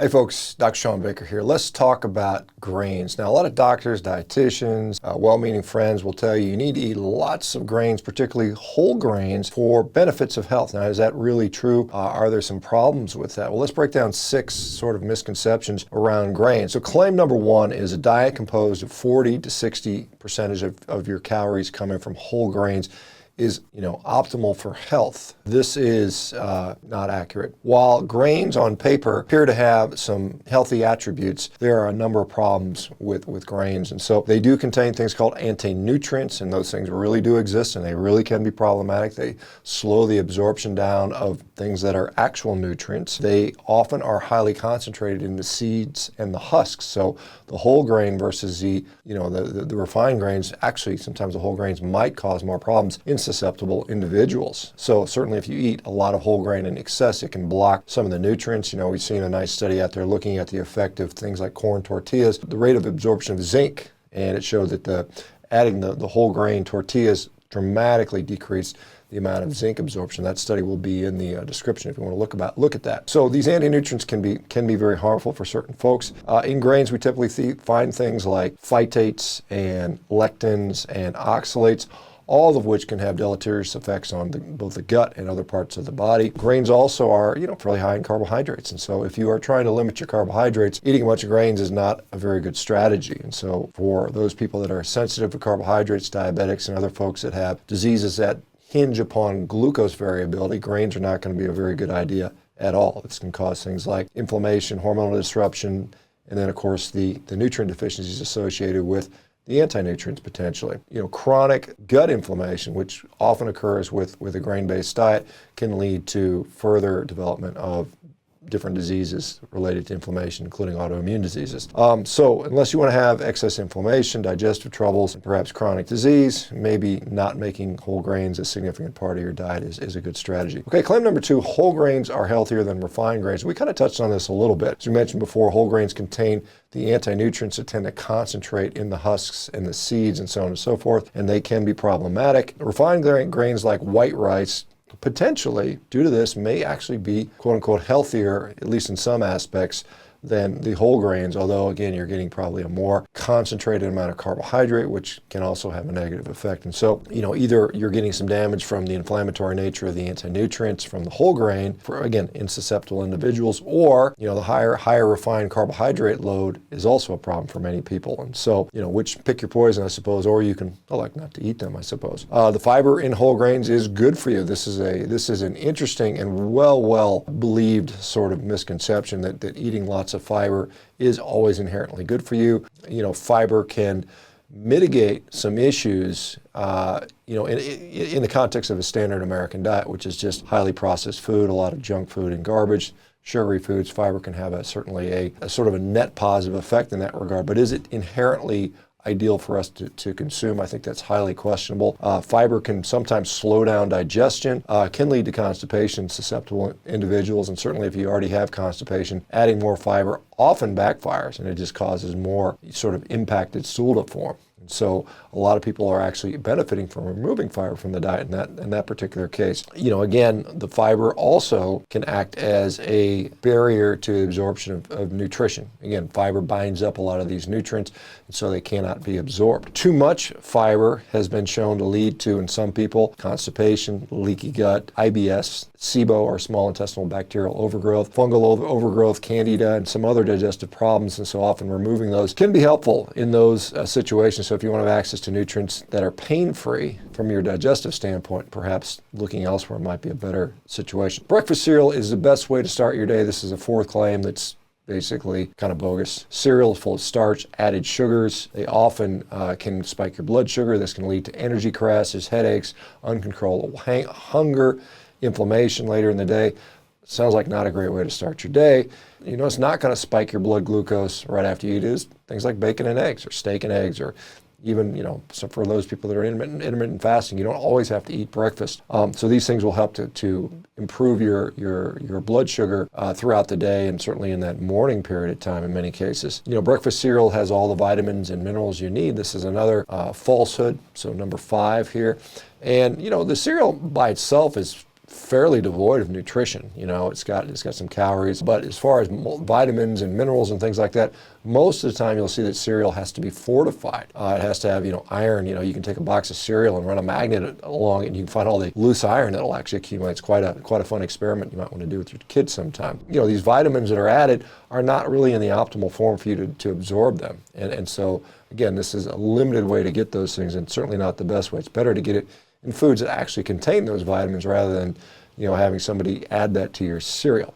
Hey folks, Dr. Sean Baker here. Let's talk about grains. Now, a lot of doctors, dietitians, well-meaning friends will tell you need to eat lots of grains, particularly whole grains, for benefits of health. Now, is that really true? Are there some problems with that? Well, let's break down 6 sort of misconceptions around grains. So claim number 1 is a diet composed of 40 to 60% of your calories coming from whole grains is, optimal for health. This is not accurate. While grains on paper appear to have some healthy attributes, there are a number of problems with grains. And so they do contain things called anti-nutrients, and those things really do exist, and they really can be problematic. They slow the absorption down of things that are actual nutrients. They often are highly concentrated in the seeds and the husks. So the whole grain versus the refined grains, actually sometimes the whole grains might cause more problems in susceptible individuals. So certainly if you eat a lot of whole grain in excess, it can block some of the nutrients. We've seen a nice study out there looking at the effect of things like corn tortillas, the rate of absorption of zinc, and it showed that adding the whole grain tortillas dramatically decreased the amount of zinc absorption. That study will be in the description if you want to look at that. So these anti-nutrients can be very harmful for certain folks. In grains, we typically find things like phytates and lectins and oxalates, all of which can have deleterious effects on both the gut and other parts of the body. Grains also are, fairly high in carbohydrates. And so if you are trying to limit your carbohydrates, eating a bunch of grains is not a very good strategy. And so for those people that are sensitive to carbohydrates, diabetics, and other folks that have diseases that hinge upon glucose variability, grains are not going to be a very good idea at all. This can cause things like inflammation, hormonal disruption, and then of course the nutrient deficiencies associated with the anti-nutrients potentially. Chronic gut inflammation, which often occurs with a grain-based diet, can lead to further development of different diseases related to inflammation, including autoimmune diseases. So unless you want to have excess inflammation, digestive troubles, and perhaps chronic disease, maybe not making whole grains a significant part of your diet is a good strategy. Okay, claim number 2, whole grains are healthier than refined grains. We kind of touched on this a little bit. As we mentioned before, whole grains contain the anti-nutrients that tend to concentrate in the husks and the seeds and so on and so forth, and they can be problematic. Refined grains like white rice, potentially, due to this, may actually be quote-unquote healthier, at least in some aspects, than the whole grains, although again, you're getting probably a more concentrated amount of carbohydrate, which can also have a negative effect. And so, either you're getting some damage from the inflammatory nature of the anti-nutrients from the whole grain, for, again, in susceptible individuals, or, the higher refined carbohydrate load is also a problem for many people. And so, pick your poison, I suppose, or you can elect not to eat them, I suppose. The fiber in whole grains is good for you. This is an interesting and well believed sort of misconception that eating lots of fiber is always inherently good for you. Fiber can mitigate some issues, in the context of a standard American diet, which is just highly processed food, a lot of junk food and garbage, sugary foods. Fiber can have certainly a sort of a net positive effect in that regard, but is it inherently ideal for us to consume? I think that's highly questionable. Fiber can sometimes slow down digestion, can lead to constipation in susceptible individuals, and certainly if you already have constipation, adding more fiber often backfires, and it just causes more sort of impacted stool to form. So a lot of people are actually benefiting from removing fiber from the diet in that particular case. Again, the fiber also can act as a barrier to the absorption of nutrition. Again, fiber binds up a lot of these nutrients, and so they cannot be absorbed. Too much fiber has been shown to lead to, in some people, constipation, leaky gut, IBS, SIBO, or small intestinal bacterial overgrowth, fungal overgrowth, candida, and some other digestive problems. And so often removing those can be helpful in those situations. So if you want to have access to nutrients that are pain-free from your digestive standpoint, perhaps looking elsewhere might be a better situation. Breakfast cereal is the best way to start your day. This is a 4th claim that's basically kind of bogus. Cereal is full of starch, added sugars. They often can spike your blood sugar. This can lead to energy crashes, headaches, uncontrollable hunger, inflammation later in the day. Sounds like not a great way to start your day. It's not going to spike your blood glucose right after you eat it. Things like bacon and eggs, or steak and eggs, or even, so for those people that are intermittent fasting, you don't always have to eat breakfast. So these things will help to improve your blood sugar throughout the day, and certainly in that morning period of time in many cases. Breakfast cereal has all the vitamins and minerals you need. This is another falsehood, so number 5 here. And, the cereal by itself is fairly devoid of nutrition. You know, it's got some calories, but as far as vitamins and minerals and things like that, most of the time you'll see that cereal has to be fortified. It has to have, you know, iron. You know, you can take a box of cereal and run a magnet along it, and you can find all the loose iron that'll actually accumulate. It's quite a fun experiment you might want to do with your kids sometime. You know, these vitamins that are added are not really in the optimal form for you to absorb them, and so again, this is a limited way to get those things, and certainly not the best way. It's better to get it in foods that actually contain those vitamins rather than, you know, having somebody add that to your cereal.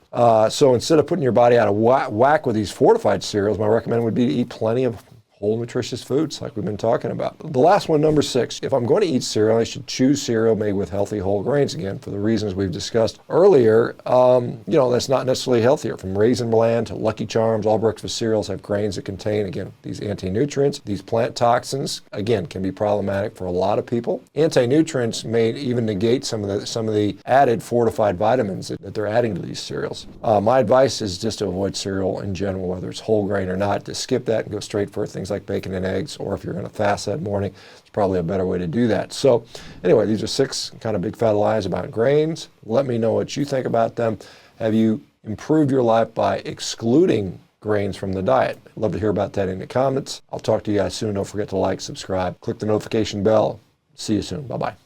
So instead of putting your body out of whack with these fortified cereals, my recommendation would be to eat plenty of whole nutritious foods like we've been talking about. The last one, number 6, if I'm going to eat cereal, I should choose cereal made with healthy whole grains, again, for the reasons we've discussed earlier. You know, that's not necessarily healthier. From Raisin Bran to Lucky Charms, all breakfast cereals have grains that contain, again, these anti-nutrients. These plant toxins, again, can be problematic for a lot of people. Anti-nutrients may even negate some of the added fortified vitamins that they're adding to these cereals. My advice is just to avoid cereal in general, whether it's whole grain or not, to skip that and go straight for things like bacon and eggs, or if you're going to fast that morning, it's probably a better way to do that. So anyway, these are 6 kind of big fat lies about grains. Let me know what you think about them. Have you improved your life by excluding grains from the diet? I'd love to hear about that in the comments. I'll talk to you guys soon. Don't forget to like, subscribe, click the notification bell. See you soon. Bye-bye.